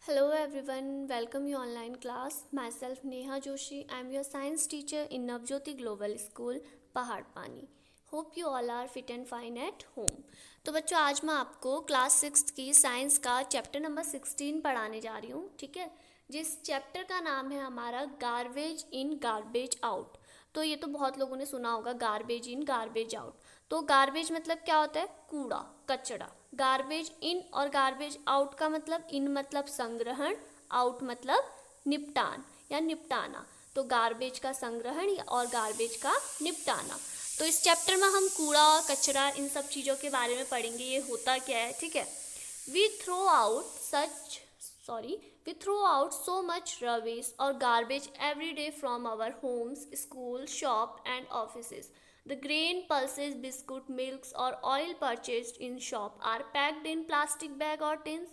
Hello everyone, welcome you online class. Myself Neha Joshi. I am your science teacher in Navjyoti Global School, पहाड़ पानी. Hope you all are fit and fine at home. तो बच्चों आज मैं आपको class 6 की science का chapter number 16 पढ़ाने जा रही हूँ. ठीक है, जिस चैप्टर का नाम है हमारा गार्बेज इन गार्बेज आउट. तो ये तो बहुत लोगों ने सुना होगा गार्बेज इन गार्बेज आउट. तो गार्बेज मतलब क्या होता है? कूड़ा कचरा. गार्बेज इन और गार्बेज आउट का मतलब इन मतलब संग्रहण, आउट मतलब निपटान या निपटाना. तो गार्बेज का संग्रहण और गार्बेज का निपटाना. तो इस चैप्टर में हम कूड़ा कचरा इन सब चीज़ों के बारे में पढ़ेंगे. ये होता क्या है? ठीक है. We throw out such we throw out so much rubbish or garbage every day from our homes, school, shop and offices. The grain, pulses, biscuit, milks or oil purchased in shop are packed in plastic bag or tins.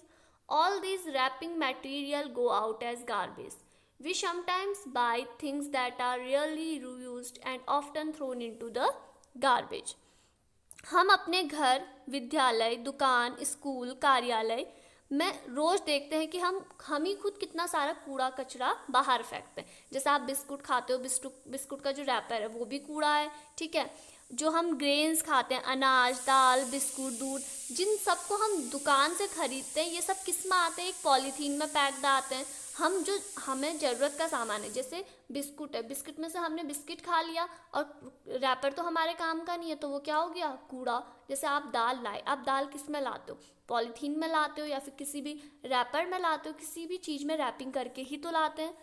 All these wrapping material go out as garbage. We sometimes buy things that are rarely reused and often thrown into the garbage. हम अपने घर, विद्यालय, दुकान, school, कार्यालय में रोज़ देखते हैं कि हम ही खुद कितना सारा कूड़ा कचरा बाहर फेंकते हैं. जैसे आप बिस्कुट खाते हो, बिस्कुट का जो रैपर है वो भी कूड़ा है. ठीक है, जो हम ग्रेन्स खाते हैं, अनाज, दाल, बिस्कुट, दूध, जिन सबको हम दुकान से खरीदते हैं, ये सब किस में आते हैं? एक पॉलीथीन में पैक्ड आते हैं. हम जो हमें ज़रूरत का सामान है, जैसे बिस्कुट है, बिस्किट में से हमने बिस्किट खा लिया और रैपर तो हमारे काम का नहीं है, तो वो क्या हो गया? कूड़ा. जैसे आप दाल लाए, आप दाल किस में लाते हो? पॉलीथीन में लाते हो या फिर किसी भी रैपर में लाते हो. किसी भी चीज़ में रैपिंग करके ही तो लाते हैं.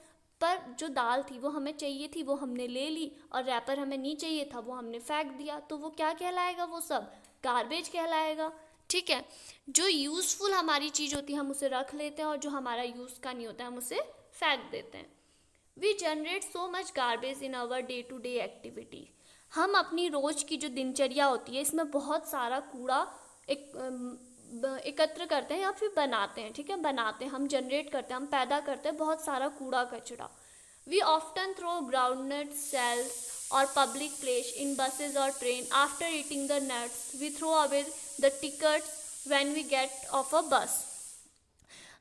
पर जो दाल थी वो हमें चाहिए थी, वो हमने ले ली, और रैपर हमें नहीं चाहिए था, वो हमने फेंक दिया. तो वो क्या कहलाएगा? वो सब गार्बेज कहलाएगा. ठीक है, जो यूज़फुल हमारी चीज़ होती है हम उसे रख लेते हैं, और जो हमारा यूज़ का नहीं होता है हम उसे फेंक देते हैं. We generate so much garbage in our day to day activity. हम अपनी रोज़ की जो दिनचर्या होती है इसमें बहुत सारा कूड़ा एकत्र करते हैं या फिर बनाते हैं. ठीक है, बनाते हैं, हम जनरेट करते हैं, हम पैदा करते हैं बहुत सारा कूड़ा कचरा. We often throw groundnut shells और पब्लिक प्लेस इन बसेज और train. After eating the nuts we throw away the tickets when we get off a bus.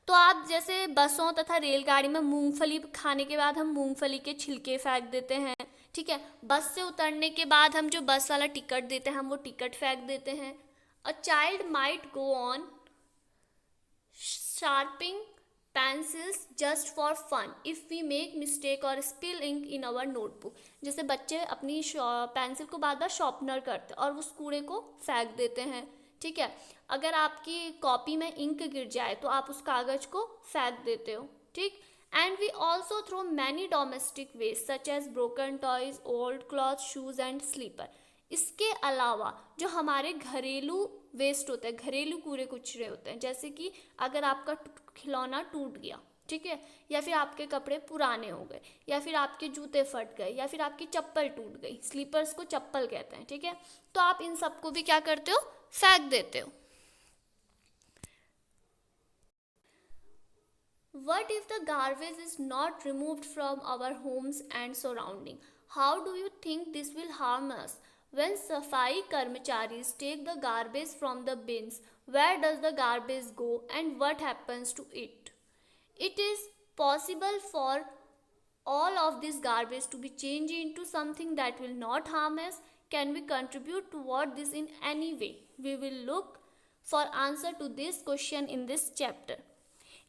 तो आप जैसे बसों तथा रेलगाड़ी में मूंगफली खाने के बाद हम मूंगफली के छिलके फेंक देते हैं. ठीक है, बस से उतरने के बाद हम जो बस वाला टिकट देते हैं हम वो टिकट फेंक देते हैं. A child might go on sharpening pencils just for fun if we make mistake or spill ink in our notebook. जैसे बच्चे अपनी पेंसिल को बार बार शॉर्पनर करते हैं और उस कूड़े को फेंक देते हैं. ठीक है, अगर आपकी कॉपी में इंक गिर जाए तो आप उस कागज को फेंक देते हो. ठीक, and we also throw many domestic waste such as broken toys, old cloth, shoes and slipper. इसके अलावा जो हमारे घरेलू वेस्ट होते हैं, घरेलू कूड़े कुचरे होते हैं, जैसे कि अगर आपका खिलौना टूट गया, ठीक है, या फिर आपके कपड़े पुराने हो गए, या फिर आपके जूते फट गए, या फिर आपकी चप्पल टूट गई, स्लीपर्स को चप्पल कहते हैं. ठीक है, तो आप इन सबको भी क्या करते हो? फेंक देते हो. What if the garbage is not removed from our homes and surrounding? How do you think this will harm us? When Safai Karmacharis take the garbage from the bins, where does the garbage go and what happens to it? It is possible for all of this garbage to be changed into something that will not harm us. Can we contribute toward this in any way? We will look for answer to this question in this chapter.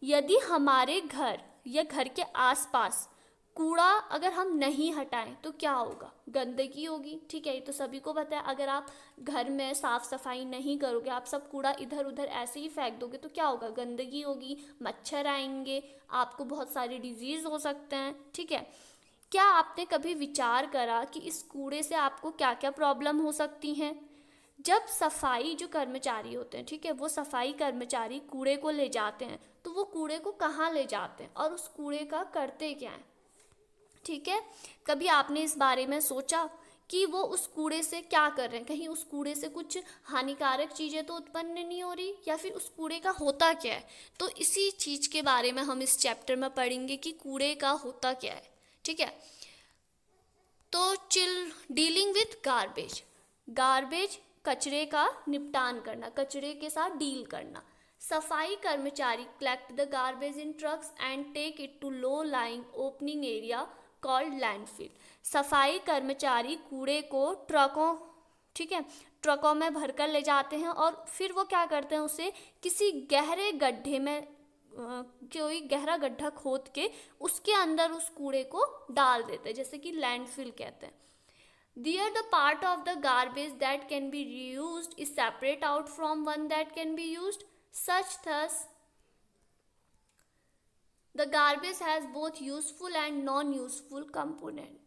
यदि हमारे घर या घर के आसपास कूड़ा अगर हम नहीं हटाएं तो क्या होगा? गंदगी होगी. ठीक है, ये तो सभी को पता है. अगर आप घर में साफ सफाई नहीं करोगे, आप सब कूड़ा इधर उधर ऐसे ही फेंक दोगे तो क्या होगा? गंदगी होगी, मच्छर आएंगे, आपको बहुत सारे डिजीज़ हो सकते हैं. ठीक है, क्या आपने कभी विचार करा कि इस कूड़े से आपको क्या क्या प्रॉब्लम हो सकती हैं? जब सफाई जो कर्मचारी होते हैं, ठीक है, वो सफाई कर्मचारी कूड़े को ले जाते हैं तो वो कूड़े को कहाँ ले जाते हैं और उस कूड़े का करते क्या हैं? ठीक है, कभी आपने इस बारे में सोचा कि वो उस कूड़े से क्या कर रहे हैं? कहीं उस कूड़े से कुछ हानिकारक चीज़ें तो उत्पन्न नहीं हो रही, या फिर उस कूड़े का होता क्या है? तो इसी चीज़ के बारे में हम इस चैप्टर में पढ़ेंगे कि कूड़े का होता क्या है. ठीक है, तो डीलिंग विथ गार्बेज. गार्बेज कचरे का निपटान करना, कचरे के साथ डील करना. सफाई कर्मचारी collect the garbage in trucks and take it to low lying opening area called landfill. सफाई कर्मचारी कूड़े को ट्रकों, ठीक है, ट्रकों में भरकर ले जाते हैं और फिर वो क्या करते हैं, उसे किसी गहरे गड्ढे में कोई गहरा गड्ढा खोद के उसके अंदर उस कूड़े को डाल देते हैं, जैसे कि लैंडफिल कहते हैं। There the part of the garbage that can be reused is separate out from one that can be used. Thus, the garbage has both useful and non-useful component.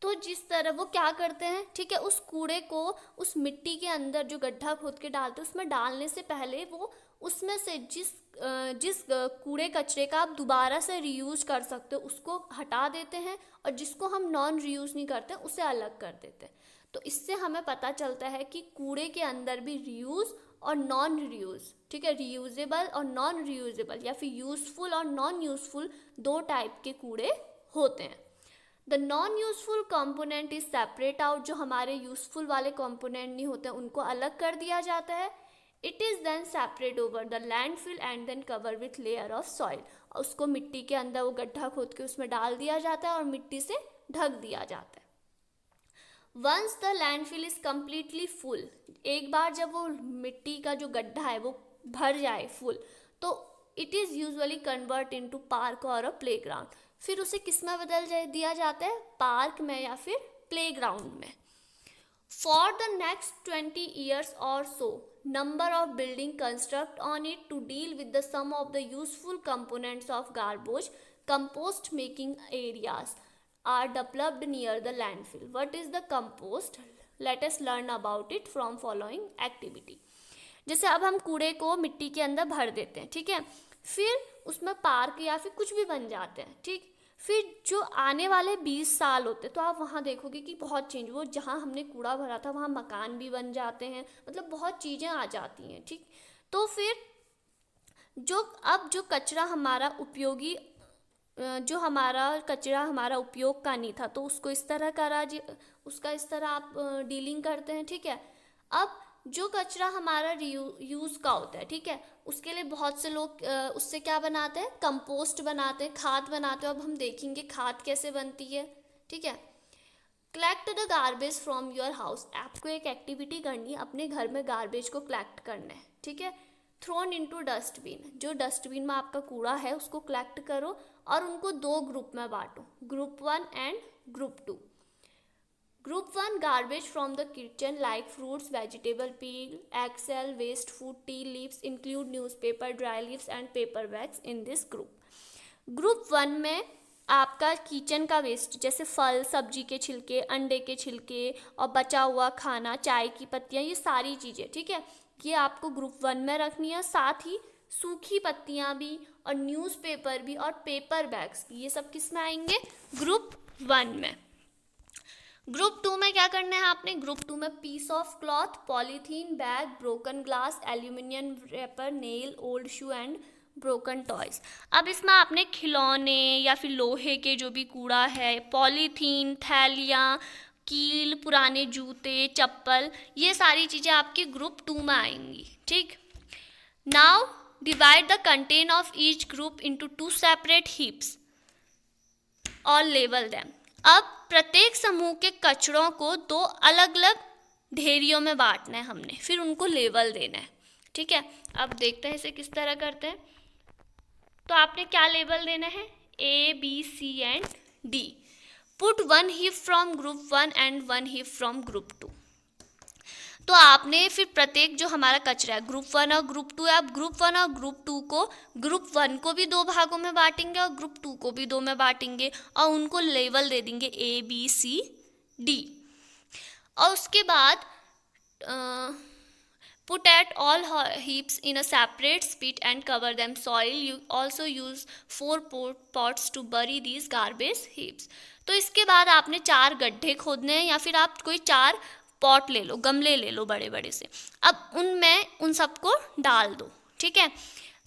तो जिस तरह वो क्या करते हैं, ठीक है, उस कूड़े को उस मिट्टी के अंदर जो गड्ढा खोद के डालते हैं उसमें डालने से पहले वो उसमें से जिस कूड़े कचरे का आप दोबारा से रीयूज कर सकते हो उसको हटा देते हैं और जिसको हम नॉन रीयूज नहीं करते उसे अलग कर देते हैं। तो इससे हमें पता चलता है कि कूड़े के अंदर भी रीयूज और नॉन रीयूज, ठीक है, रीयूजेबल और नॉन रीयूजेबल या फिर यूजफुल और नॉन यूजफुल दो टाइप के कूड़े होते हैं। The non useful component is separate out, जो हमारे यूजफुल वाले कंपोनेंट नहीं होते उनको अलग कर दिया जाता है। It is then separate over the landfill and then cover with layer of soil. उसको मिट्टी के अंदर वो गड्ढा खोद के उसमें डाल दिया जाता है और मिट्टी से ढक दिया जाता है। Once the landfill is completely full, एक बार जब वो मिट्टी का जो गड्ढा है वो भर जाए फुल, तो it is usually convert into park और अ प्लेग्राउंड। फिर उसे किस में बदल दिया जाता है, पार्क में या फिर प्लेग्राउंड में। For the next 20 years or so, number of building construct on it to deal with the some of the useful components of garbage compost making areas are developed near the landfill. What is the compost? Let us learn about it from following activity. जैसे अब हम कूड़े को मिट्टी के अंदर भर देते हैं, ठीक है, फिर उसमें पार्क या फिर कुछ भी बन जाते हैं, ठीक। फिर जो आने वाले 20 साल होते हैं तो आप वहाँ देखोगे कि बहुत चेंज, वो जहाँ हमने कूड़ा भरा था वहाँ मकान भी बन जाते हैं, मतलब बहुत चीज़ें आ जाती हैं, ठीक। तो फिर जो कचरा हमारा उपयोगी, जो हमारा कचरा हमारा उपयोग का नहीं था तो उसको इस तरह उसका इस तरह आप डीलिंग करते हैं, ठीक है। अब जो कचरा हमारा यूज़ का होता है, ठीक है, उसके लिए बहुत से लोग उससे क्या बनाते हैं, कंपोस्ट बनाते हैं, खाद बनाते हैं। अब हम देखेंगे खाद कैसे बनती है, ठीक है। Collect the garbage from your house, आपको एक एक्टिविटी करनी है, अपने घर में गार्बेज को कलेक्ट करना है, ठीक है। थ्रोन इनटू डस्टबिन, जो डस्टबिन में आपका कूड़ा है उसको कलेक्ट करो और उनको 2 ग्रुप में बांटो, group 1 and group 2। Group 1 garbage from the kitchen like fruits, vegetable peel, egg shell, waste food, tea leaves, include newspaper, dry leaves and paper bags in this group. Group 1 में आपका kitchen का waste जैसे फल, सब्जी के छिलके, अंडे के छिलके और बचा हुआ खाना, चाय की पत्तियाँ, ये सारी चीज़ें, ठीक है, ये आपको ग्रुप 1 में रखनी है। साथ ही सूखी पत्तियाँ भी और न्यूज़पेपर भी और पेपर बैग्स भी, ये सब किस में आएंगे, ग्रुप 1 में। ग्रुप 2 में क्या करना है आपने, ग्रुप 2 में piece of cloth, polythene bag, broken glass, aluminium wrapper, nail, old shoe and broken toys. अब इसमें आपने खिलौने या फिर लोहे के जो भी कूड़ा है, पॉलीथीन, थैलियाँ, कील, पुराने जूते, चप्पल, ये सारी चीज़ें आपके ग्रुप 2 में आएंगी, ठीक। Now divide the contain of each group into 2 separate heaps और लेबल देम। अब प्रत्येक समूह के कचरों को 2 अलग अलग ढेरियों में बांटना है हमने, फिर उनको लेबल देना है, ठीक है। अब देखते हैं इसे किस तरह करते हैं। तो आपने क्या लेबल देना है, A, B, C and D। Put 1 heap from group 1 and 1 heap from group 2। तो आपने फिर प्रत्येक जो हमारा कचरा है ग्रुप 1 और ग्रुप 2 है, आप ग्रुप 1 और ग्रुप 2 को, ग्रुप 1 को भी 2 भागों में बांटेंगे और ग्रुप 2 को भी 2 में बांटेंगे और उनको लेबल दे देंगे A, B, C, D। और उसके बाद put at all heaps in a separate spit and cover them soil. You also use 4 pots to bury these garbage heaps. तो इसके बाद आपने 4 गड्ढे खोदने हैं या फिर आप कोई 4 पॉट ले लो, गमले ले लो बड़े बड़े से। अब उनमें उन सबको डाल दो, ठीक है।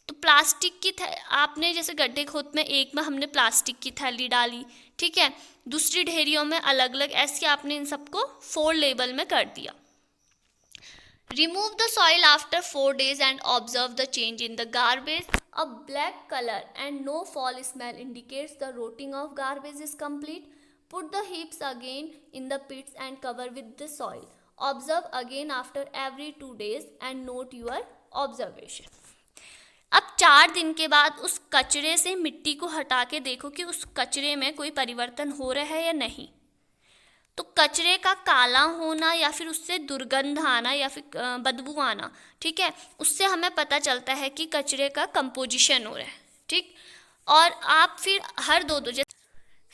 तो प्लास्टिक की आपने जैसे गड्ढे खोद में एक में हमने प्लास्टिक की थैली डाली, ठीक है, दूसरी ढेरियों में अलग अलग, ऐसे आपने इन सबको 4 लेबल में कर दिया। Remove the soil after 4 days and observe the change in the garbage. A black color and no fall smell indicates the rotting of garbage is complete. Put the heaps again in the pits and cover with the soil. Observe again after every 2 days and note your observation. अब 4 दिन के बाद उस कचरे से मिट्टी को हटा के देखो कि उस कचरे में कोई परिवर्तन हो रहा है या नहीं। तो कचरे का काला होना या फिर उससे दुर्गंध आना या फिर बदबू आना, ठीक है, उससे हमें पता चलता है कि कचरे का कंपोजिशन हो रहा है, ठीक। और आप फिर हर दो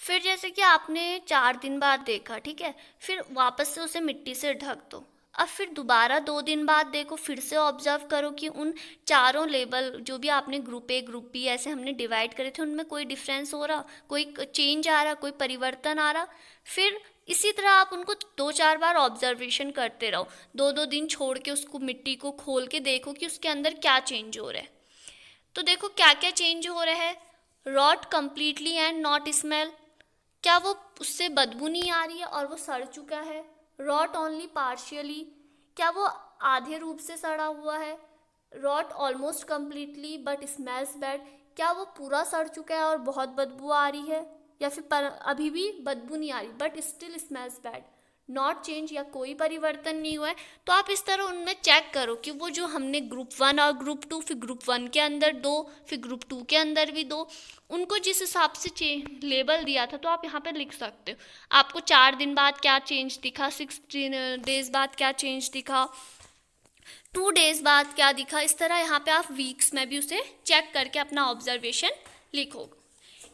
फिर जैसे कि आपने 4 दिन बाद देखा, ठीक है, फिर वापस से उसे मिट्टी से ढक दो। अब फिर दोबारा 2 दिन बाद देखो, फिर से ऑब्जर्व करो कि उन चारों लेबल जो भी आपने ग्रुप ए ग्रुप बी ऐसे हमने डिवाइड करे थे उनमें कोई डिफरेंस हो रहा, कोई चेंज आ रहा, कोई परिवर्तन आ रहा। फिर इसी तरह आप उनको 2-4 बार ऑब्जर्वेशन करते रहो, 2-2 दिन छोड़ के उसको मिट्टी को खोल के देखो कि उसके अंदर क्या चेंज हो रहा है। तो देखो क्या क्या चेंज हो रहा है। Rot completely and not smell, क्या वो उससे बदबू नहीं आ रही है और वो सड़ चुका है। रॉट ओनली पार्शियली, क्या वो आधे रूप से सड़ा हुआ है। Rot almost completely but smells bad, क्या वो पूरा सड़ चुका है और बहुत बदबू आ रही है या फिर अभी भी बदबू नहीं आ रही but still smells bad. Not change, या कोई परिवर्तन नहीं हुआ है। तो आप इस तरह उनमें चेक करो कि वो जो हमने ग्रुप 1 और ग्रुप 2, फिर ग्रुप 1 के अंदर 2, फिर ग्रुप 2 के अंदर भी 2, उनको जिस हिसाब से लेबल दिया था तो आप यहाँ पे लिख सकते हो। आपको 4 दिन बाद क्या चेंज दिखा, 6 डेज बाद क्या चेंज दिखा, 2 डेज बाद क्या दिखा। इस तरह यहाँ पे आप वीक्स में भी उसे चेक करके अपना ऑब्जर्वेशन लिखो।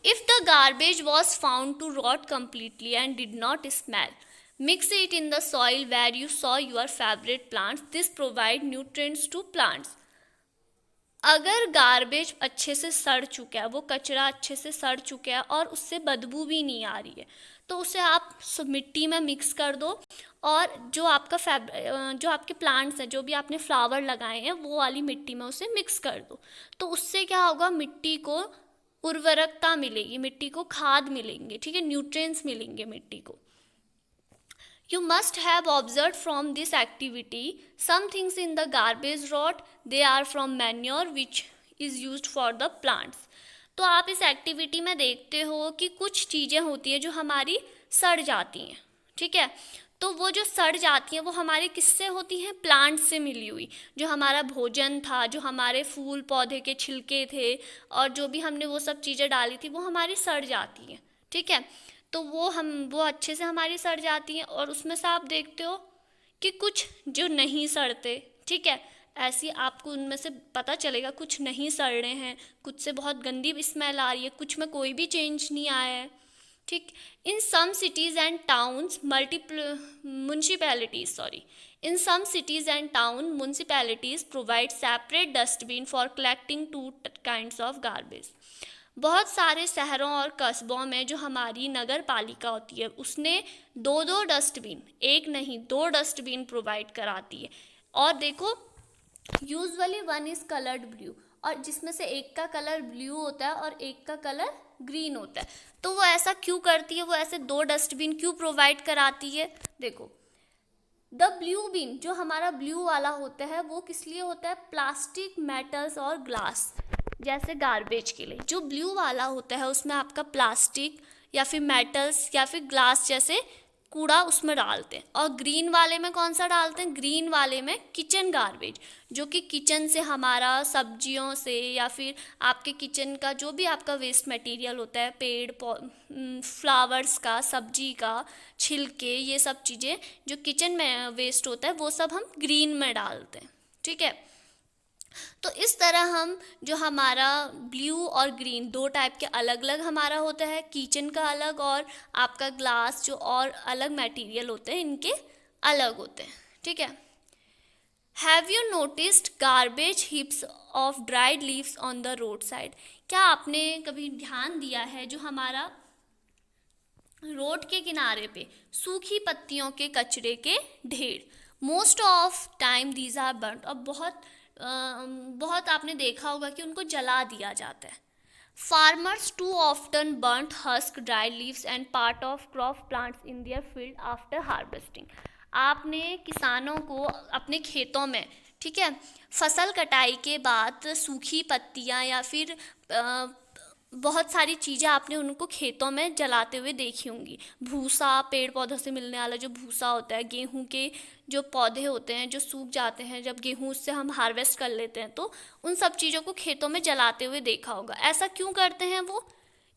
If the garbage was found to rot completely and did not smell, mix it in the soil where you saw your favorite plants. This provide nutrients to plants. अगर garbage अच्छे से सड़ चुका है, वो कचरा अच्छे से सड़ चुका है और उससे बदबू भी नहीं आ रही है, तो उसे आप मिट्टी में मिक्स कर दो और जो आपका जो आपके प्लांट्स हैं, जो भी आपने फ्लावर लगाए हैं, वो वाली मिट्टी में उसे मिक्स कर दो। तो उससे क्या होगा, मिट्टी को उर्वरकता मिलेगी, मिट्टी को खाद मिलेंगे, ठीक है, न्यूट्रिएंट्स मिलेंगे मिट्टी को। You must have observed from this activity some things in the garbage rot. They are from manure which is used for the plants. तो आप इस एक्टिविटी में देखते हो कि कुछ चीज़ें होती हैं जो हमारी सड़ जाती हैं, ठीक है। तो वो जो सड़ जाती हैं वो हमारे किससे होती हैं, प्लांट से मिली हुई। जो हमारा भोजन था, जो हमारे फूल पौधे के छिलके थे और जो भी हमने वो सब चीज़ें डाली थी वो हमारी सड़ जाती हैं, ठीक है। तो वो अच्छे से हमारी सड़ जाती हैं और उसमें से आप देखते हो कि कुछ जो नहीं सड़ते, ठीक है, ऐसी आपको उनमें से पता चलेगा कुछ नहीं सड़ रहे हैं, कुछ से बहुत गंदी स्मेल आ रही है, कुछ में कोई भी चेंज नहीं आया है, ठीक। In some cities and towns in some cities and town municipalities provide separate dustbin for collecting 2 kinds of garbage. बहुत सारे शहरों और कस्बों में जो हमारी नगर पालिका होती है उसने 2-2 डस्टबिन, एक नहीं 2 डस्टबिन प्रोवाइड कराती है। और देखो यूजुअली 1 इज़ कलर्ड ब्लू, और जिसमें से एक का कलर ब्लू होता है और एक का कलर ग्रीन होता है। तो वो ऐसा क्यों करती है, वो ऐसे 2 डस्टबिन क्यों प्रोवाइड कराती है। देखो द ब्लू बिन जो हमारा ब्लू वाला होता है वो किस लिए होता है, प्लास्टिक, मेटल्स और ग्लास जैसे गार्बेज के लिए। जो ब्लू वाला होता है उसमें आपका प्लास्टिक या फिर मेटल्स या फिर ग्लास जैसे कूड़ा उसमें डालते हैं। और ग्रीन वाले में कौन सा डालते हैं, ग्रीन वाले में किचन गार्बेज, जो कि किचन से हमारा सब्जियों से या फिर आपके किचन का जो भी आपका वेस्ट मटेरियल होता है, पेड़ फ्लावर्स का, सब्जी का छिलके, ये सब चीज़ें जो किचन में वेस्ट होता है वो सब हम ग्रीन में डालते हैं, ठीक है। तो इस तरह हम जो हमारा ब्लू और ग्रीन 2 टाइप के अलग अलग हमारा होता है, किचन का अलग और आपका ग्लास जो और अलग मटेरियल होते हैं इनके अलग होते हैं, ठीक है। Have you noticed garbage हिप्स of dried leaves on the road side. क्या आपने कभी ध्यान दिया है जो हमारा रोड के किनारे पे सूखी पत्तियों के कचरे के ढेर, most of time these are burned, और बहुत आपने देखा होगा कि उनको जला दिया जाता है। Farmers too often burnt husk, dry leaves and part of crop plants in their field after harvesting. आपने किसानों को अपने खेतों में, ठीक है, फसल कटाई के बाद सूखी पत्तियां या फिर बहुत सारी चीज़ें आपने उनको खेतों में जलाते हुए देखी होंगी। भूसा, पेड़ पौधों से मिलने वाला जो भूसा होता है, गेहूं के जो पौधे होते हैं जो सूख जाते हैं, जब गेहूं उससे हम हार्वेस्ट कर लेते हैं तो उन सब चीज़ों को खेतों में जलाते हुए देखा होगा। ऐसा क्यों करते हैं वो?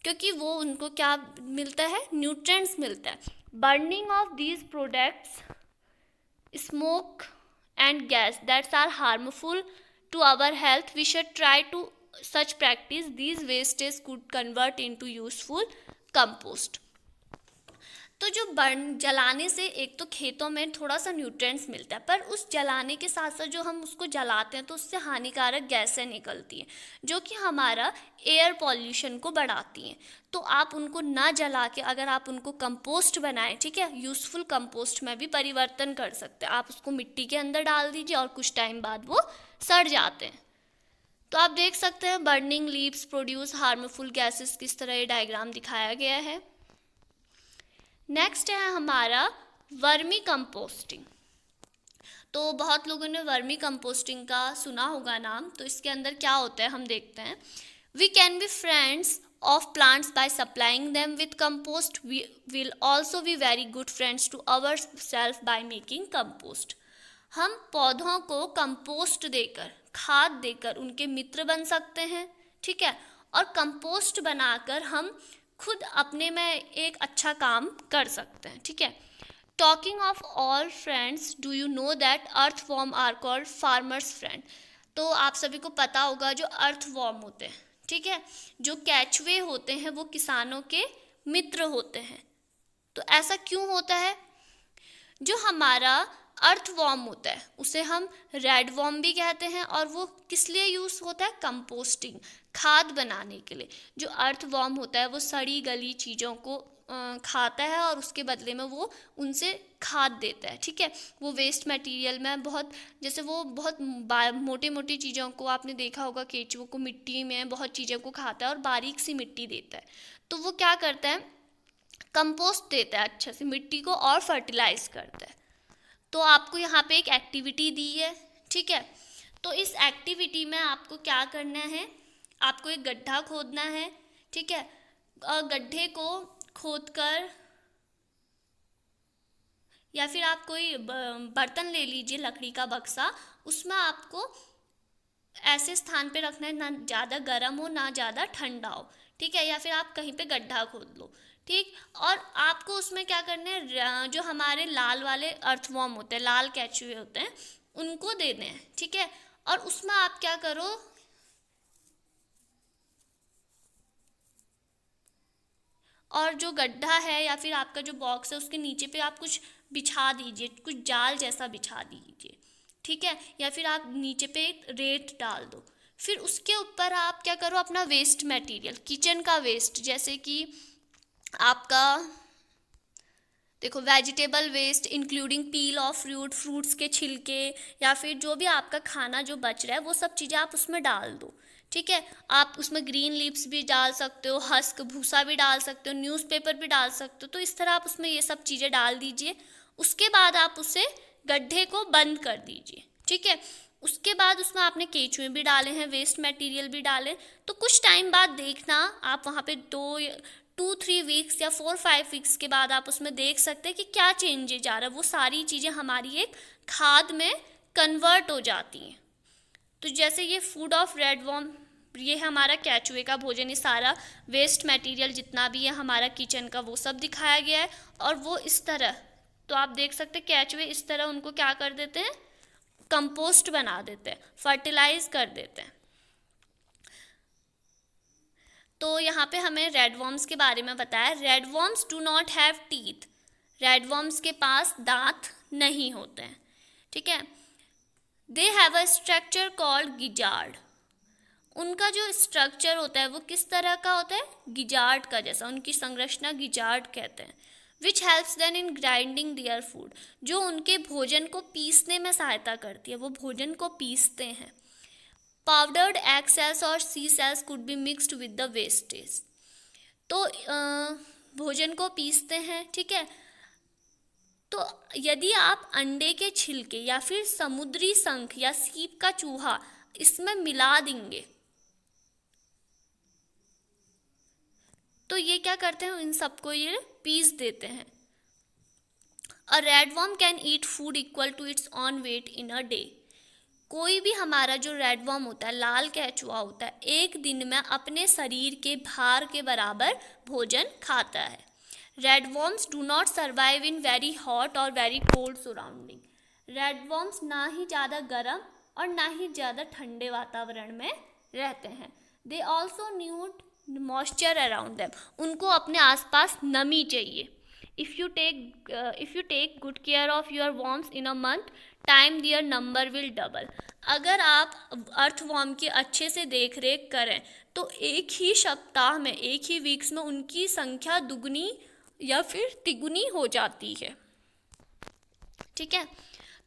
क्योंकि वो उनको क्या मिलता है, न्यूट्रिएंट्स मिलता है। Burning of these products, smoke and gas that are harmful to our health, we should try to such practice. These wastes could convert into useful compost. तो जो बर्न जलाने से एक तो खेतों में थोड़ा सा न्यूट्रिएंट्स मिलता है, पर उस जलाने के साथ साथ जो हम उसको जलाते हैं तो उससे हानिकारक गैसें निकलती हैं जो कि हमारा एयर पॉल्यूशन को बढ़ाती हैं। तो आप उनको ना जला के अगर आप उनको कंपोस्ट बनाएं, ठीक है, यूज़फुल कंपोस्ट में भी परिवर्तन कर सकते हैं। आप उसको मिट्टी के अंदर डाल दीजिए और कुछ टाइम बाद वो सड़ जाते हैं। तो आप देख सकते हैं burning leaves produce harmful gases, किस तरह ये डायग्राम दिखाया गया है। नेक्स्ट है हमारा वर्मी कंपोस्टिंग। तो बहुत लोगों ने वर्मी कंपोस्टिंग का सुना होगा नाम। तो इसके अंदर क्या होता है हम देखते हैं। We can be friends of plants by supplying them with compost. We will also be very good friends to ourselves by making compost. हम पौधों को कंपोस्ट देकर, खाद देकर उनके मित्र बन सकते हैं, ठीक है, और कंपोस्ट बनाकर हम खुद अपने में एक अच्छा काम कर सकते हैं, ठीक है। Talking of all friends, do you know that earthworm are called farmers friend. तो आप सभी को पता होगा जो अर्थवॉर्म होते हैं, ठीक है, जो केचुए होते हैं वो किसानों के मित्र होते हैं। तो ऐसा क्यों होता है? जो हमारा अर्थवॉर्म होता है उसे हम रेड वॉर्म भी कहते हैं, और वो किस लिए यूज़ होता है? कंपोस्टिंग, खाद बनाने के लिए। जो अर्थवॉर्म होता है वो सड़ी गली चीज़ों को खाता है और उसके बदले में वो उनसे खाद देता है, ठीक है। वो वेस्ट मटेरियल में बहुत, जैसे वो बहुत मोटी मोटी चीज़ों को आपने देखा होगा, केचुओं को मिट्टी में बहुत चीज़ों को खाता है और बारीक सी मिट्टी देता है। तो वो क्या करता है? कंपोस्ट देता है, अच्छे से मिट्टी को और फर्टिलाइज करता है। तो आपको यहाँ पे एक एक्टिविटी दी है, ठीक है। तो इस एक्टिविटी में आपको क्या करना है? आपको एक गड्ढा खोदना है, ठीक है। गड्ढे को खोदकर, या फिर आप कोई बर्तन ले लीजिए, लकड़ी का बक्सा, उसमें आपको ऐसे स्थान पे रखना है ना ज़्यादा गर्म हो ना ज़्यादा ठंडा हो, ठीक है। या फिर आप कहीं पे गड्ढा खोद लो, ठीक। और आपको उसमें क्या करना है? जो हमारे लाल वाले अर्थवॉर्म होते हैं, लाल केचुए होते हैं, उनको देने हैं, ठीक है। और उसमें आप क्या करो, और जो गड्ढा है या फिर आपका जो बॉक्स है उसके नीचे पे आप कुछ बिछा दीजिए, कुछ जाल जैसा बिछा दीजिए, ठीक है। या फिर आप नीचे पे रेत डाल दो। फिर उसके ऊपर आप क्या करो, अपना वेस्ट मटेरियल, किचन का वेस्ट, जैसे कि आपका देखो vegetable waste including peel of fruits के छिलके, या फिर जो भी आपका खाना जो बच रहा है वो सब चीज़ें आप उसमें डाल दो, ठीक है। आप उसमें ग्रीन लीव्स भी डाल सकते हो, हस्क भूसा भी डाल सकते हो, न्यूज़पेपर भी डाल सकते हो। तो इस तरह आप उसमें ये सब चीज़ें डाल दीजिए। उसके बाद आप उसे गड्ढे को बंद कर दीजिए, ठीक है। उसके बाद उसमें आपने केचुए भी डाले हैं, वेस्ट मटेरियल भी डाले। तो कुछ टाइम बाद देखना आप वहाँ पे 2-3 वीक्स या 4-5 वीक्स के बाद आप उसमें देख सकते हैं कि क्या चेंजेज आ रहा है। वो सारी चीज़ें हमारी एक खाद में कन्वर्ट हो जाती हैं। तो जैसे ये फूड ऑफ रेड वॉर्म, ये हमारा केचुए का भोजन, ये सारा वेस्ट मटेरियल जितना भी है हमारा किचन का वो सब दिखाया गया है। और वो इस तरह, तो आप देख सकते हैं केचुए इस तरह उनको क्या कर देते हैं? कंपोस्ट बना देते हैं, फर्टिलाइज कर देते हैं। तो यहाँ पे हमें रेड वॉर्म्स के बारे में बताया। Red worms do not have teeth. Red worms के पास दांत नहीं होते हैं, ठीक है। They have a structure called gizzard. उनका जो स्ट्रक्चर होता है वो किस तरह का होता है? गिजार्ड का जैसा, उनकी संरचना गिजार्ड कहते हैं। Which helps then in grinding their food, जो उनके भोजन को पीसने में सहायता करती है, वो भोजन को पीसते हैं। पाउडर्ड एग सेल्स और sea shells could be mixed with the wastage. तो भोजन को पीसते हैं, ठीक है। तो यदि आप अंडे के छिलके या फिर समुद्री शंख या सीप का चूहा इसमें मिला देंगे तो ये क्या करते हैं, इन सबको ये पीस देते हैं। A red worm can eat food equal to its own weight in a day. कोई भी हमारा जो रेड वर्म होता है, लाल केचुआ होता है, एक दिन में अपने शरीर के भार के बराबर भोजन खाता है। Red worms do not survive in very hot और very cold surrounding. Red worms ना ही ज़्यादा गर्म और ना ही ज़्यादा ठंडे वातावरण में रहते हैं। They also need moisture around them. उनको अपने आसपास नमी चाहिए। If you take good care of your worms in a month time their number will double. अगर आप अर्थवॉर्म की अच्छे से देख रेख करें तो एक ही सप्ताह में, एक ही वीक्स में उनकी संख्या दुगनी या फिर तिगुनी हो जाती है। ठीक है,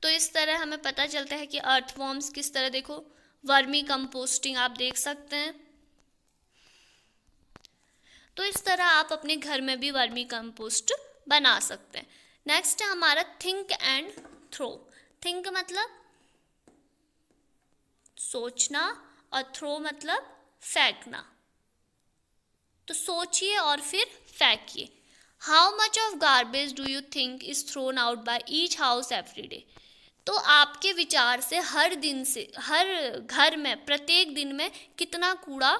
तो इस तरह हमें पता चलता है कि अर्थवॉर्म्स किस तरह, देखो वर्मी कंपोस्टिंग आप देख सकते हैं। तो इस तरह आप अपने घर में भी वर्मी कंपोस्ट बना सकते हैं। नेक्स्ट है हमारा थिंक एंड थ्रो। थिंक मतलब सोचना और थ्रो मतलब फेंकना। तो सोचिए और फिर फेंकिए। How much of garbage do you think is thrown out by each house every day. तो आपके विचार से हर दिन से, हर घर में प्रत्येक दिन में कितना कूड़ा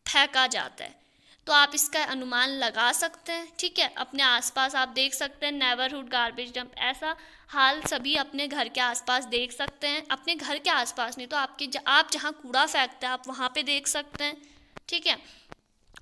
फेंका जाता है, तो आप इसका अनुमान लगा सकते हैं। ठीक है, अपने आसपास आप देख सकते हैं नेबरहुड गार्बेज डंप, ऐसा हाल सभी अपने घर के आसपास देख सकते हैं। अपने घर के आसपास नहीं तो आप जहाँ कूड़ा फेंकते हैं आप वहाँ पे देख सकते हैं। ठीक है,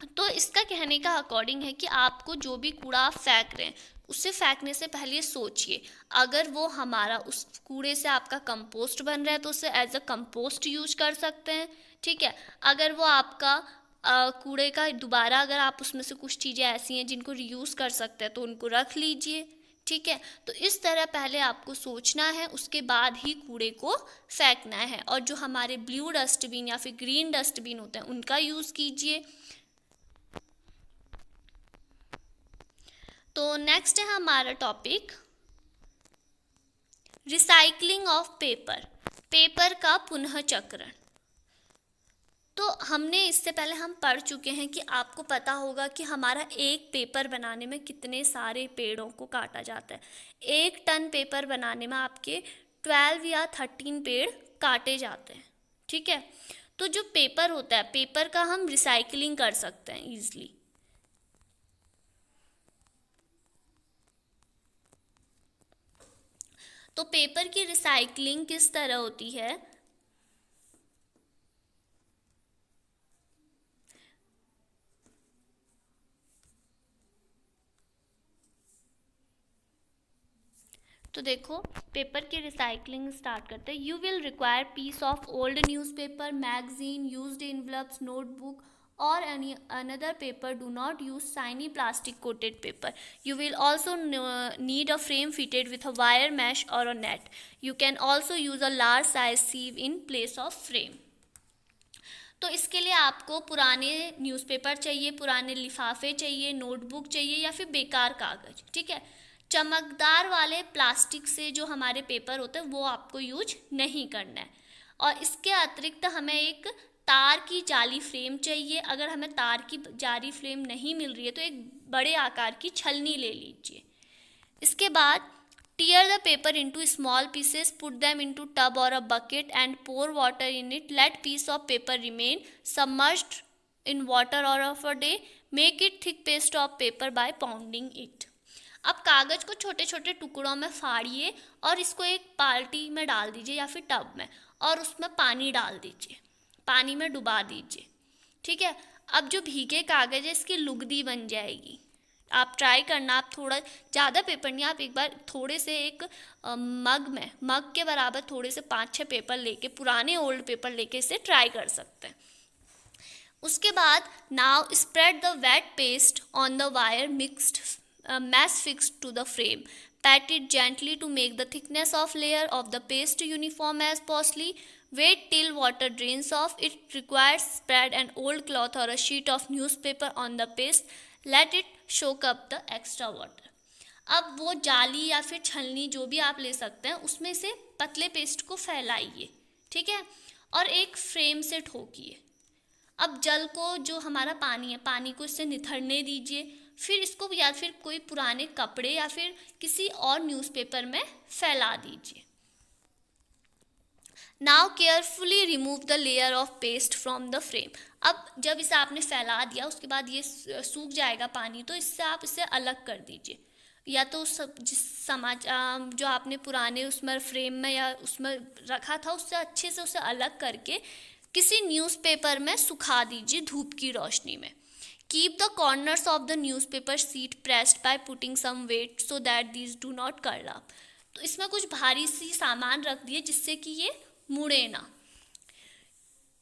तो इसका कहने का अकॉर्डिंग है कि आपको जो भी कूड़ा आप फेंक रहे हैं उसे फेंकने से पहले सोचिए, अगर वो हमारा उस कूड़े से आपका कंपोस्ट बन रहा है तो उसे एज अ कंपोस्ट यूज कर सकते हैं। ठीक है, अगर वो आपका कूड़े का दोबारा, अगर आप उसमें से कुछ चीज़ें ऐसी हैं जिनको रीयूज़ कर सकते हैं तो उनको रख लीजिए। ठीक है, तो इस तरह पहले आपको सोचना है, उसके बाद ही कूड़े को फेंकना है। और जो हमारे ब्लू डस्टबिन या फिर ग्रीन डस्टबिन होते हैं उनका यूज़ कीजिए। तो नेक्स्ट है हमारा topic recycling of paper, paper का पुनः चक्रण। तो हमने इससे पहले हम पढ़ चुके हैं कि आपको पता होगा कि हमारा एक पेपर बनाने में कितने सारे पेड़ों को काटा जाता है। 1 टन पेपर बनाने में आपके 12 या 13 पेड़ काटे जाते हैं। ठीक है, तो जो पेपर होता है, पेपर का हम रिसाइकलिंग कर सकते हैं ईजिली। तो पेपर की रिसाइकलिंग किस तरह होती है, तो देखो पेपर की रिसाइकलिंग स्टार्ट करते हैं। You will require piece of old newspaper, magazine, used envelopes, notebook or any another paper. Do not use shiny plastic coated paper. You will also need a frame fitted with a wire mesh or a net. You can also use a large size sieve in place of frame. तो इसके लिए आपको पुराने newspaper चाहिए, पुराने लिफाफे चाहिए, notebook चाहिए या फिर बेकार कागज़। ठीक है, चमकदार वाले प्लास्टिक से जो हमारे पेपर होते हैं वो आपको यूज नहीं करना है। और इसके अतिरिक्त हमें एक तार की जाली फ्रेम चाहिए। अगर हमें तार की जाली फ्रेम नहीं मिल रही है तो एक बड़े आकार की छलनी ले लीजिए। इसके बाद tear the paper into small pieces, put them into tub or a bucket and pour water in it. Let piece of paper remain submerged in water or of a day. Make it thick paste of paper by pounding it. अब कागज़ को छोटे छोटे टुकड़ों में फाड़िए और इसको एक बाल्टी में डाल दीजिए या फिर टब में, और उसमें पानी डाल दीजिए, पानी में डुबा दीजिए। ठीक है, अब जो भीगे कागज़ है इसकी लुगदी बन जाएगी। आप ट्राई करना, आप थोड़ा ज़्यादा पेपर नहीं, आप एक बार थोड़े से एक मग के बराबर थोड़े से 5-6 पेपर लेके, पुराने ओल्ड पेपर लेके इसे ट्राई कर सकते हैं। उसके बाद now spread the wet paste on the wire mixed mash fixed to the frame. Pat it gently to make the thickness of layer of the paste uniform as possible. Wait till water drains off. It requires spread an old cloth or a sheet of newspaper on the paste. Let it soak up the extra water. अब वो जाली या फिर छलनी जो भी आप ले सकते हैं, उसमें से पतले पेस्ट को फैलाइए, ठीक है, और एक फ्रेम से ठोकिए। अब जल को, जो हमारा पानी है, पानी को इससे निथरने दीजिए। फिर इसको या फिर कोई पुराने कपड़े या फिर किसी और न्यूज़पेपर में फैला दीजिए। Now carefully remove the layer of paste from the frame. अब जब इसे आपने फैला दिया, उसके बाद ये सूख जाएगा पानी, तो इससे आप इसे अलग कर दीजिए। या तो जिस समाचार जो आपने पुराने उसमें फ्रेम में या उसमें रखा था, उससे अच्छे से उसे अलग करके किसी न्यूज़पेपर में सुखा दीजिए धूप की रोशनी में। Keep the corners of the newspaper sheet pressed by putting some weight so that these do not curl up. तो इसमें कुछ भारी सी सामान रख दिए जिससे कि ये मुड़े ना।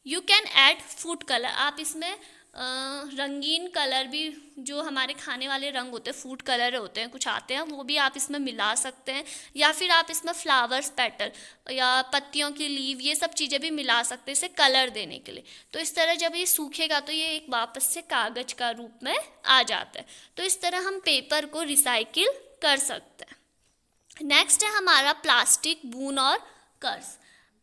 You can add food colour. आप इसमें रंगीन कलर भी, जो हमारे खाने वाले रंग होते हैं, फूड कलर होते हैं, कुछ आते हैं, वो भी आप इसमें मिला सकते हैं। या फिर आप इसमें फ्लावर्स, पेटल या पत्तियों की लीव, ये सब चीज़ें भी मिला सकते हैं इसे कलर देने के लिए। तो इस तरह जब ये सूखेगा तो ये एक वापस से कागज़ का रूप में आ जाता है। तो इस तरह हम पेपर को रिसाइकिल कर सकते हैं। नेक्स्ट है हमारा प्लास्टिक बून और कर्स।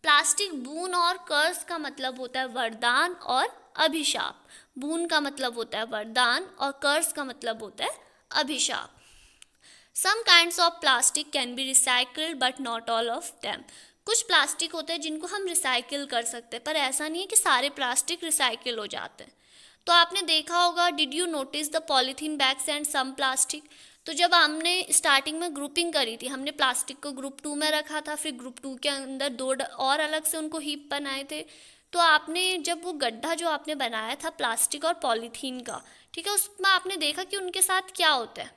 प्लास्टिक बून और कर्स का मतलब होता है वरदान और अभिशाप। बून का मतलब होता है वरदान और कर्स का मतलब होता है अभिशाप। Some kinds of plastic can be recycled but not all of them. कुछ प्लास्टिक होते हैं जिनको हम रिसाइकिल कर सकते हैं, पर ऐसा नहीं है कि सारे प्लास्टिक रिसाइकिल हो जाते हैं। तो आपने देखा होगा, did you notice the polythene bags and some plastic. तो जब हमने स्टार्टिंग में ग्रुपिंग करी थी, हमने प्लास्टिक को ग्रुप 2 में रखा था, फिर ग्रुप 2 के अंदर 2 और अलग से उनको हीप बनाए थे। तो आपने जब वो गड्ढा जो आपने बनाया था प्लास्टिक और पॉलीथीन का, ठीक है, उसमें आपने देखा कि उनके साथ क्या होता है।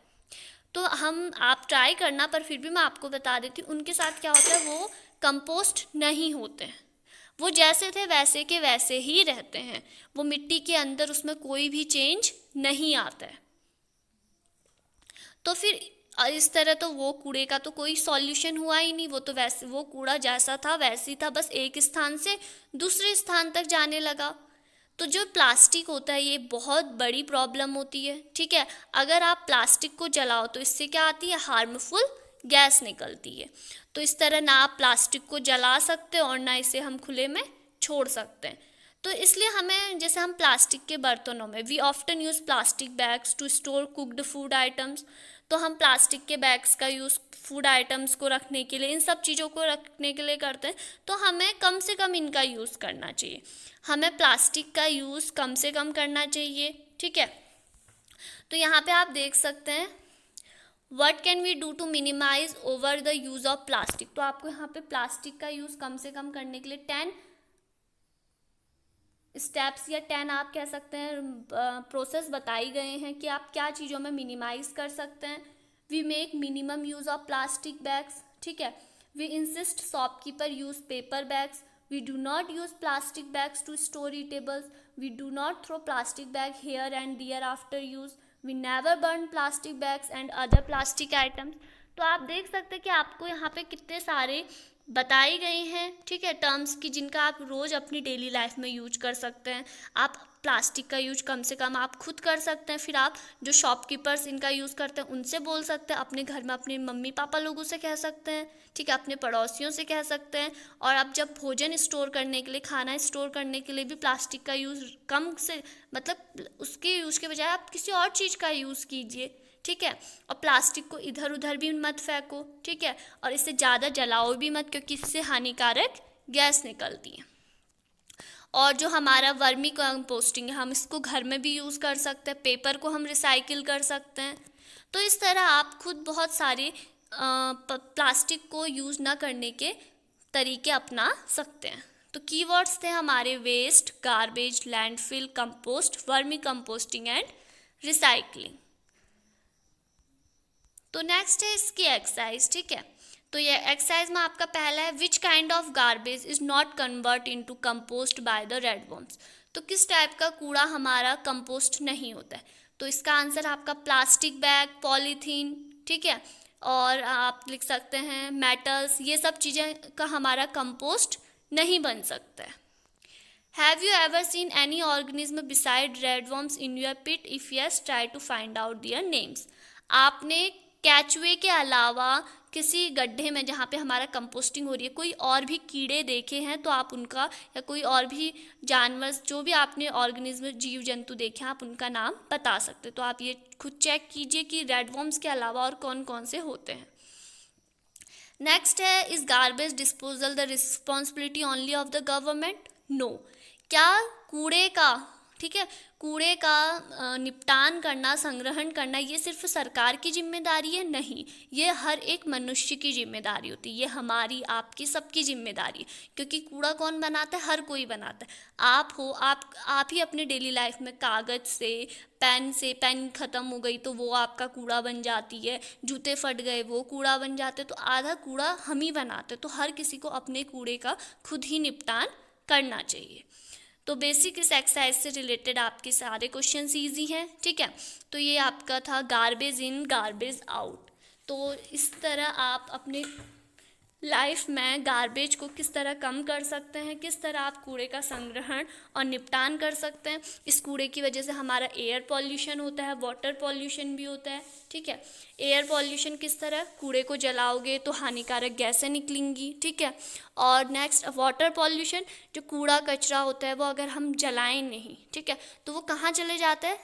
तो आप ट्राई करना, पर फिर भी मैं आपको बता देती हूँ उनके साथ क्या होता है। वो कंपोस्ट नहीं होते हैं, वो जैसे थे वैसे के वैसे ही रहते हैं। वो मिट्टी के अंदर, उसमें कोई भी चेंज नहीं आता है। तो फिर इस तरह तो वो कूड़े का तो कोई सॉल्यूशन हुआ ही नहीं। वो तो वैसे, वो कूड़ा जैसा था वैसे ही था, बस एक स्थान से दूसरे स्थान तक जाने लगा। तो जो प्लास्टिक होता है ये बहुत बड़ी प्रॉब्लम होती है, ठीक है। अगर आप प्लास्टिक को जलाओ तो इससे क्या आती है, हार्मफुल गैस निकलती है। तो इस तरह ना आप प्लास्टिक को जला सकते और ना इसे हम खुले में छोड़ सकते हैं। तो इसलिए हमें, जैसे हम प्लास्टिक के बर्तनों में, we often use plastic bags to store cooked food items. तो हम प्लास्टिक के बैग्स का यूज़ फूड आइटम्स को रखने के लिए, इन सब चीज़ों को रखने के लिए करते हैं। तो हमें कम से कम इनका यूज़ करना चाहिए, हमें प्लास्टिक का यूज़ कम से कम करना चाहिए, ठीक है। तो यहाँ पे आप देख सकते हैं, what can we do to minimize over the use of plastic. तो आपको यहाँ पे प्लास्टिक का यूज़ कम से कम करने के लिए 10 स्टेप्स या 10 आप कह सकते हैं प्रोसेस बताई गए हैं कि आप क्या चीज़ों में मिनिमाइज कर सकते हैं। We make minimum use of plastic bags, ठीक है। We insist shopkeeper use paper bags. We do not use plastic bags to store eatables. We do not throw plastic bag here and there after use. We never burn plastic bags and other plastic items. तो आप देख सकते हैं कि आपको यहाँ पे कितने सारे बताई गई हैं, ठीक है, टर्म्स की, जिनका आप रोज़ अपनी डेली लाइफ में यूज कर सकते हैं। आप प्लास्टिक का यूज कम से कम आप खुद कर सकते हैं। फिर आप जो शॉपकीपर्स इनका यूज़ करते हैं उनसे बोल सकते हैं, अपने घर में अपने मम्मी पापा लोगों से कह सकते हैं, ठीक है, अपने पड़ोसियों से कह सकते हैं। और आप जब भोजन स्टोर करने के लिए, खाना स्टोर करने के लिए भी प्लास्टिक का यूज़ कम से, मतलब उसके यूज़ के बजाय आप किसी और चीज़ का यूज़ कीजिए, ठीक है। और प्लास्टिक को इधर उधर भी मत फेंको, ठीक है, और इसे ज़्यादा जलाओ भी मत, क्योंकि इससे हानिकारक गैस निकलती है। और जो हमारा वर्मी कंपोस्टिंग है, हम इसको घर में भी यूज़ कर सकते हैं। पेपर को हम रिसाइकिल कर सकते हैं। तो इस तरह आप खुद बहुत सारे प्लास्टिक को यूज़ ना करने के तरीके अपना सकते हैं। तो कीवर्ड्स थे हमारे waste, garbage, landfill, compost, vermicomposting and recycling. तो नेक्स्ट है इसकी एक्सरसाइज, ठीक है। तो ये एक्सरसाइज में आपका पहला है, which kind of garbage is not convert into compost by the redworms. तो किस टाइप का कूड़ा हमारा कंपोस्ट नहीं होता है। तो इसका आंसर आपका प्लास्टिक बैग, पॉलीथीन, ठीक है, और आप लिख सकते हैं मेटल्स, ये सब चीज़ें का हमारा कंपोस्ट नहीं बन सकता है। Have you ever seen any organism beside redworms in your pit? If yes, try to find out their names. आपने कैचवे के अलावा किसी गड्ढे में जहाँ पे हमारा कंपोस्टिंग हो रही है कोई और भी कीड़े देखे हैं तो आप उनका, या कोई और भी जानवर, जो भी आपने ऑर्गेनिज्म जीव जंतु देखे हैं आप उनका नाम बता सकते हो। तो आप ये खुद चेक कीजिए कि रेड वर्म्स के अलावा और कौन कौन से होते हैं। नेक्स्ट है, is garbage disposal the responsibility only of the government? No. क्या कूड़े का, ठीक है, कूड़े का निपटान करना, संग्रहण करना ये सिर्फ सरकार की जिम्मेदारी है? नहीं, ये हर एक मनुष्य की जिम्मेदारी होती है, ये हमारी आपकी सबकी जिम्मेदारी है। क्योंकि कूड़ा कौन बनाता है? हर कोई बनाता है। आप हो, आप ही अपने डेली लाइफ में कागज़ से पेन ख़त्म हो गई तो वो आपका कूड़ा बन जाती है, जूते फट गए वो कूड़ा बन जाते, तो आधा कूड़ा हम ही बनाते। तो हर किसी को अपने कूड़े का खुद ही निपटान करना चाहिए। तो बेसिक इस एक्सरसाइज से रिलेटेड आपके सारे क्वेश्चंस ईजी हैं, ठीक है। तो ये आपका था गार्बेज इन गार्बेज आउट। तो इस तरह आप अपने लाइफ में गार्बेज को किस तरह कम कर सकते हैं, किस तरह आप कूड़े का संग्रहण और निपटान कर सकते हैं। इस कूड़े की वजह से हमारा एयर पॉल्यूशन होता है, वाटर पॉल्यूशन भी होता है, ठीक है। एयर पॉल्यूशन किस तरह, कूड़े को जलाओगे तो हानिकारक गैसें निकलेंगी, ठीक है। और नेक्स्ट वाटर पॉल्यूशन, जो कूड़ा कचरा होता है वो अगर हम जलाएं नहीं, ठीक है, तो वो कहाँ चले जाते हैं?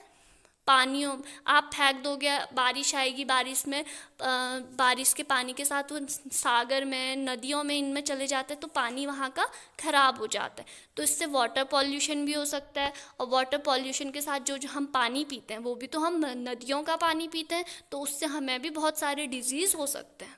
पानियों, आप फेंक दोगे, बारिश आएगी, बारिश के पानी के साथ वो सागर में, नदियों में, इनमें चले जाते हैं तो पानी वहाँ का ख़राब हो जाता है। तो इससे वाटर पॉल्यूशन भी हो सकता है। और वाटर पॉल्यूशन के साथ जो हम पानी पीते हैं वो भी तो हम नदियों का पानी पीते हैं, तो उससे हमें भी बहुत सारे डिजीज़ हो सकते हैं।